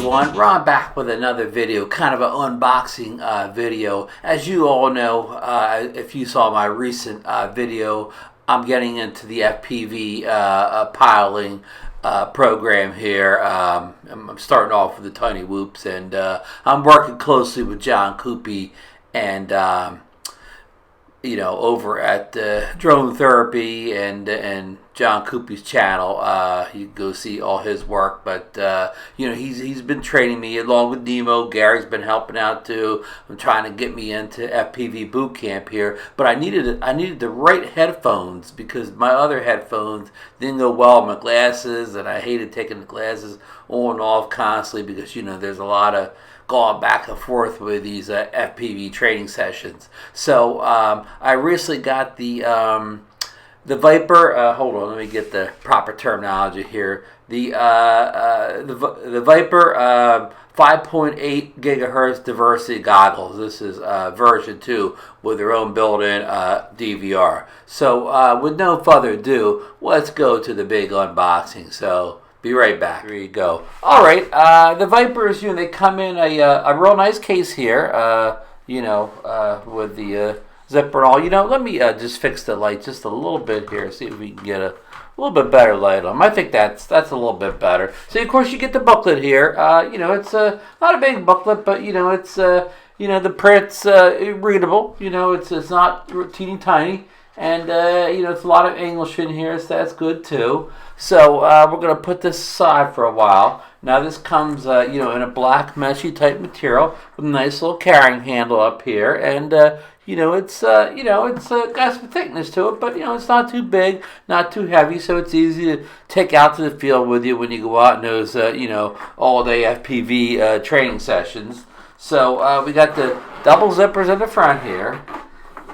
everyone, Ron back with another video, kind of an unboxing video. As you all know, if you saw my recent video, I'm getting into the FPV piloting program here. I'm starting off with the tiny whoops, and I'm working closely with John Coopy and over at Drone Therapy and John Coopy's channel. You can go see all his work, but he's been training me along with Nemo. Gary's been helping out too. I'm trying to get me into FPV boot camp here, but I needed the right headphones because my other headphones didn't go well with my glasses, and I hated taking the glasses on and off constantly because there's a lot of going back and forth with these FPV training sessions. So I recently got the Viper. Hold on, let me get the proper terminology here. The Viper 5.8 gigahertz diversity goggles. This is version 2 with their own built-in DVR. So with no further ado, let's go to the big unboxing. So be right back. Here you go. All right, the Vipers, they come in a real nice case here, with the zipper and all. Let me just fix the light just a little bit here, see if we can get a little bit better light on them. I think that's a little bit better. So, of course, you get the booklet here. It's not a big booklet, but, it's, the print's readable. It's not teeny tiny. And, it's a lot of English in here, so that's good, too. So, we're going to put this aside for a while. Now, this comes, in a black meshy type material with a nice little carrying handle up here. And, it's got some thickness to it, but, it's not too big, not too heavy, so it's easy to take out to the field with you when you go out in those, all-day FPV training sessions. So, we got the double zippers in the front here.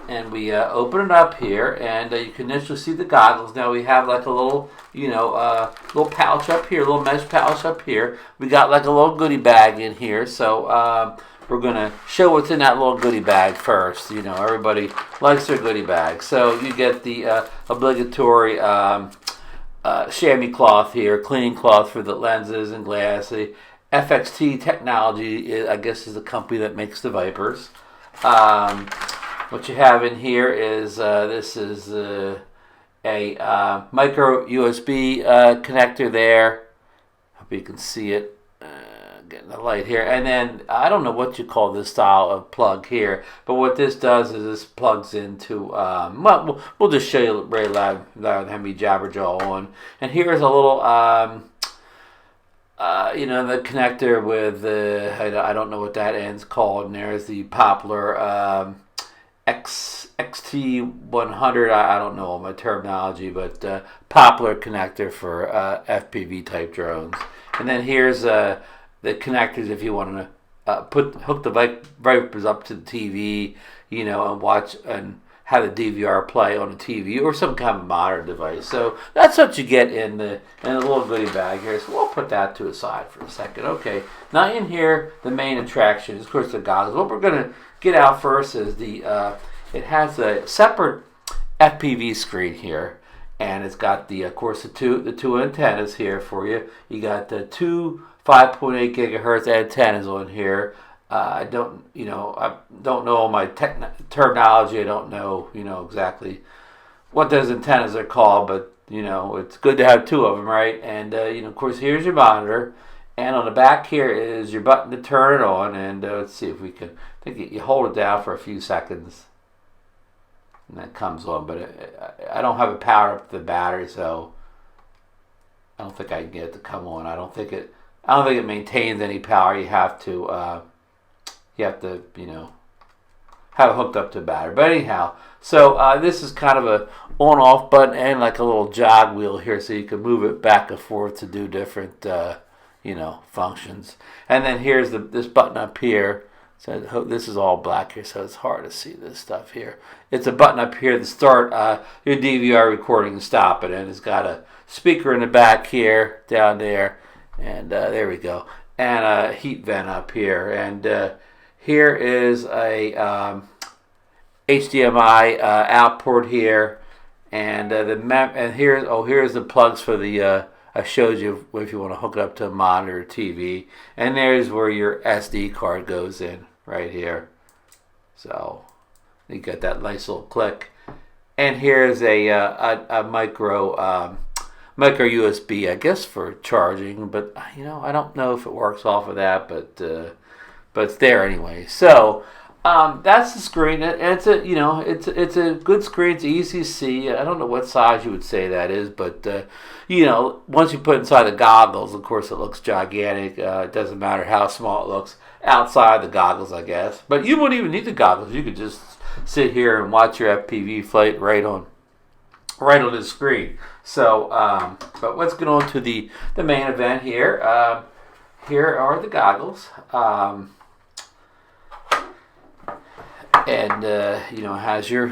And we open it up here, and you can initially see the goggles. Now we have like a little, little pouch up here, a little mesh pouch up here. We got like a little goodie bag in here, so we're gonna show what's in that little goodie bag first. Everybody likes their goodie bag, so you get the obligatory chamois cloth here, cleaning cloth for the lenses and glass. The FXT technology, I guess, is the company that makes the Vipers. What you have in here is this is a micro USB connector there. Hope you can see it. Getting the light here, and then I don't know what you call this style of plug here, but what this does is this plugs into. We'll just show you very loud than me jabberjaw on. And here's a little. The connector with I don't know what that end's called. And there's the Poplar FXT 100, I don't know all my terminology, but Poplar connector for FPV type drones. And then here's the connectors if you want to hook the Vipers up to the TV, and watch and have the DVR play on the TV or some kind of modern device. So that's what you get in a little goodie bag here. So we'll put that to the side for a second. Okay, now in here, the main attraction is, of course, the goggles. What we're going to get out first is it has a separate FPV screen here, and it's got of course, the two antennas here for you. You got the two 5.8 gigahertz antennas on here. I don't know all my terminology. I don't know, exactly what those antennas are called, but, it's good to have two of them, right? And, of course, here's your monitor. And on the back here is your button to turn it on. And let's see if we can, I think you hold it down for a few seconds. And that comes on, but I don't have it powered up to the battery, so I don't think I can get it to come on. I don't think it maintains any power. You have to have it hooked up to a battery. But anyhow, so this is kind of a on-off button and like a little jog wheel here, so you can move it back and forth to do different functions. And then here's this button up here. So this is all black here, so it's hard to see this stuff here. It's a button up here to start your DVR recording and stop it, and it's got a speaker in the back here, down there, and there we go, and a heat vent up here, and here is a HDMI out port here, and here's the plugs for the I showed you if you want to hook it up to a monitor or TV. And there's where your SD card goes in, right here. So you got that nice little click. And here's a micro USB, I guess, for charging. But I don't know if it works off of that, but it's there anyway. So that's the screen. And it's a good screen. It's easy to see. I don't know what size you would say that is, but once you put it inside the goggles, of course, it looks gigantic. It doesn't matter how small it looks outside the goggles, I guess. But you wouldn't even need the goggles. You could just sit here and watch your FPV flight right on the screen. So, but let's get on to the main event here. Here are the goggles. And it has your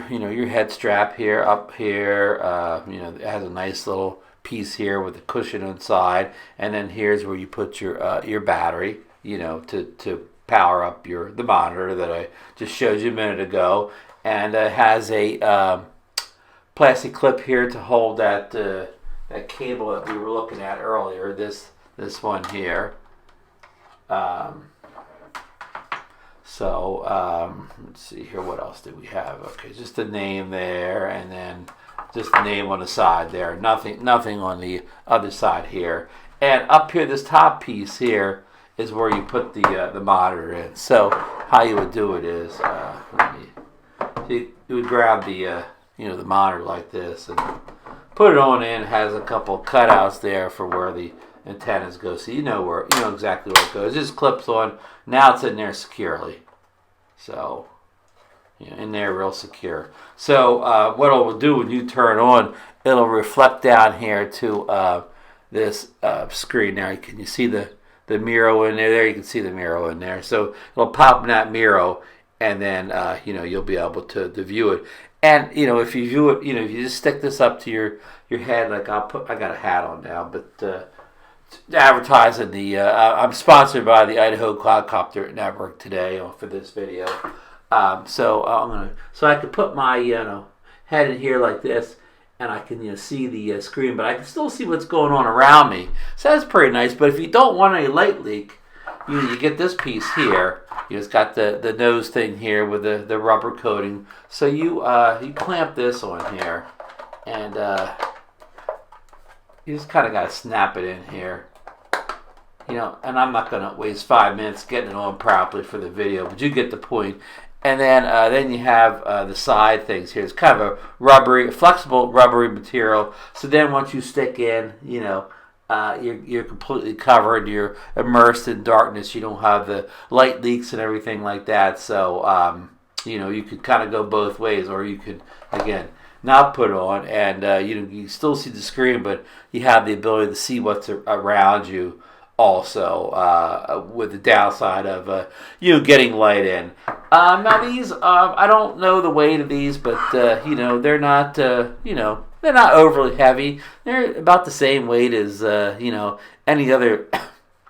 head strap here, up here. It has a nice little piece here with a cushion inside, and then here's where you put your battery, to power up the monitor that I just showed you a minute ago. And it has a plastic clip here to hold that cable that we were looking at earlier. This one here. Let's see here. What else did we have? Okay, just the name there, and then just the name on the side there. Nothing on the other side here. And up here, this top piece here is where you put the monitor in. So how you would do it is, you would grab the the monitor like this and put it on in. It has a couple cutouts there for where the antennas go, so you know exactly where it goes. It just clips on. Now it's in there securely. So in there real secure. So what it will do when you turn on, it'll reflect down here to this screen there. Can you see the mirror in there? There you can see the mirror in there. So it'll pop in that mirror, and then you'll be able to view it. And if you view it, if you just stick this up to your head, like I got a hat on now, but advertising I'm sponsored by the Idaho Quadcopter Network today for this video. So I can put my head in here like this, and I can see the screen, but I can still see what's going on around me. So that's pretty nice. But if you don't want any light leak, you get this piece here. It's got the nose thing here with the rubber coating. So you clamp this on here, and you just kind of got to snap it in here. And I'm not going to waste 5 minutes getting it on properly for the video, but you get the point. And then you have the side things here. It's kind of a flexible rubbery material. So then once you stick in, you're completely covered. You're immersed in darkness. You don't have the light leaks and everything like that. So you could kind of go both ways, or you could again not put on, and you still see the screen, but you have the ability to see what's around you also, with the downside of getting light in. Now these I don't know the weight of these, but they're not they're not overly heavy. They're about the same weight as any other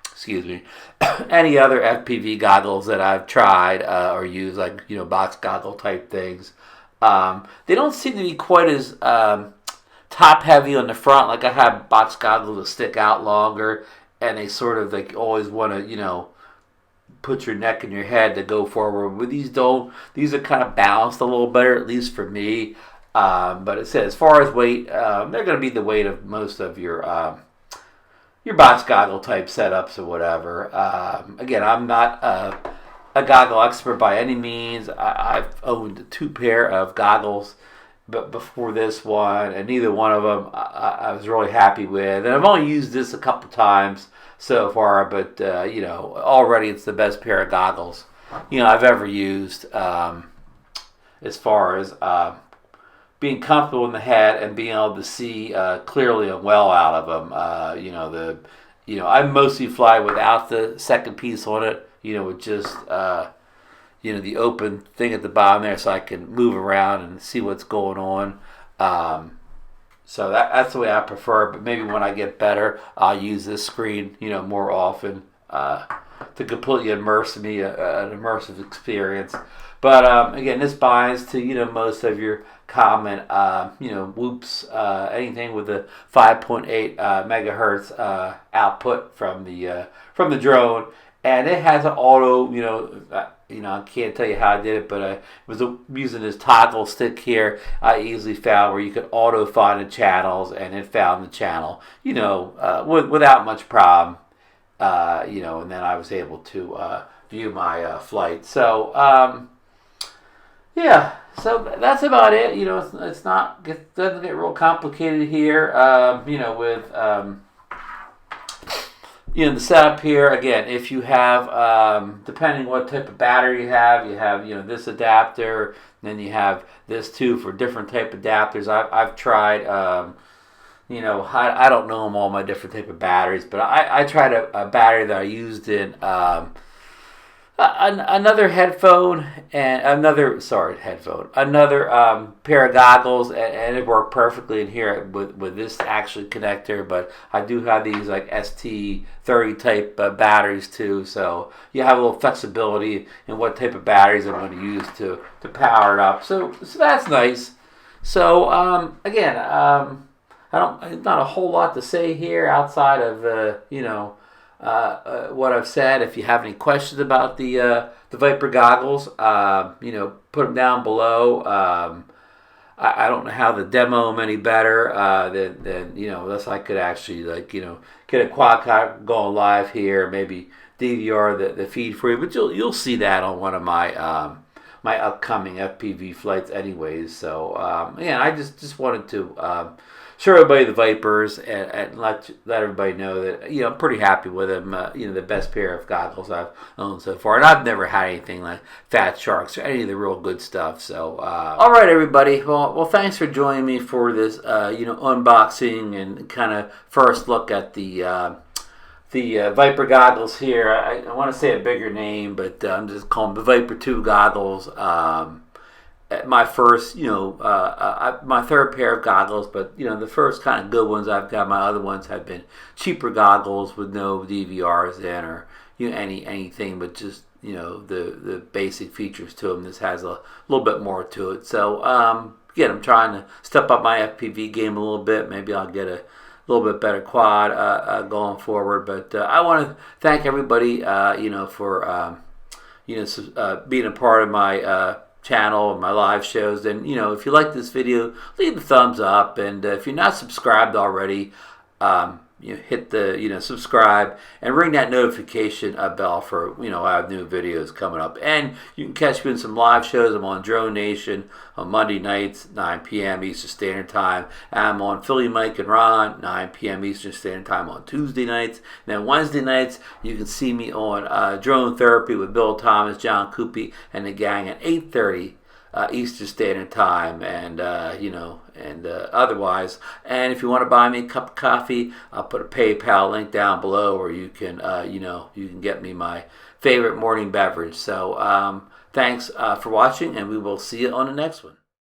excuse me, any other FPV goggles that I've tried or used, like box goggle type things. They don't seem to be quite as top heavy on the front. Like I have box goggles that stick out longer, and they sort of always want to put your neck and your head to go forward. But these don't. These are kind of balanced a little better, at least for me. But it says as far as weight, they're going to be the weight of most of your box goggle type setups or whatever. Again, I'm not a goggle expert by any means. I've owned 2 pair of goggles, but before this one, and neither one of them I was really happy with. And I've only used this a couple times so far, but already it's the best pair of goggles I've ever used, as far as being comfortable in the head and being able to see clearly and well out of them. I mostly fly without the second piece on it, with just the open thing at the bottom there, so I can move around and see what's going on. So that's the way I prefer. But maybe when I get better, I'll use this screen, more often to completely immerse me, an immersive experience. But again, this binds to most of your common, whoops, anything with the 5.8 megahertz output from the drone, and it has an auto, I can't tell you how I did it, but I was using this toggle stick here. I easily found where you could auto find the channels, and it found the channel, without much problem, and then I was able to view my flight. So, yeah, so that's about it. It doesn't get real complicated here, with the setup here. Again, if you have, depending what type of battery you have this adapter, then you have this too for different type of adapters. I've tried, I don't know them all, my different type of batteries, but I tried a battery that I used in another headphone and another pair of goggles, and it worked perfectly in here with this actually connector. But I do have these like ST30 type batteries too, so you have a little flexibility in what type of batteries I'm going to use to power it up. So that's nice. So again, not a whole lot to say here outside of what I've said. If you have any questions about the Viper goggles, put them down below. I don't know how to demo them any better than unless I could actually get a quadcopter going live here, maybe DVR the feed for you. But you'll see that on one of my my upcoming FPV flights, anyways. So I just wanted to show everybody the Vipers and let everybody know that I'm pretty happy with them. The best pair of goggles I've owned so far, and I've never had anything like Fat Sharks or any of the real good stuff. So all right, everybody. Well, thanks for joining me for this unboxing and kind of first look at the Viper goggles here. I want to say a bigger name, but I'm just calling them the Viper 2 goggles. My first, my third pair of goggles, but the first kind of good ones I've got. My other ones have been cheaper goggles with no DVRs in or anything, but just the basic features to them. This has a little bit more to it. So again, I'm trying to step up my FPV game a little bit. Maybe I'll get a little bit better quad going forward. But I want to thank everybody, for being a part of my channel and my live shows. And if you like this video, leave a thumbs up, and if you're not subscribed already, hit the subscribe and ring that notification bell for I have new videos coming up. And you can catch me in some live shows. I'm on Drone Nation on Monday nights, 9 p.m. Eastern Standard Time. I'm on Philly Mike and Ron, 9 p.m. Eastern Standard Time on Tuesday nights. And then Wednesday nights, you can see me on Drone Therapy with Bill Thomas, John Coopy, and the gang at 8:30 Eastern Standard Time, and otherwise. And if you want to buy me a cup of coffee, I'll put a PayPal link down below, or you can you can get me my favorite morning beverage. So thanks for watching, and we will see you on the next one.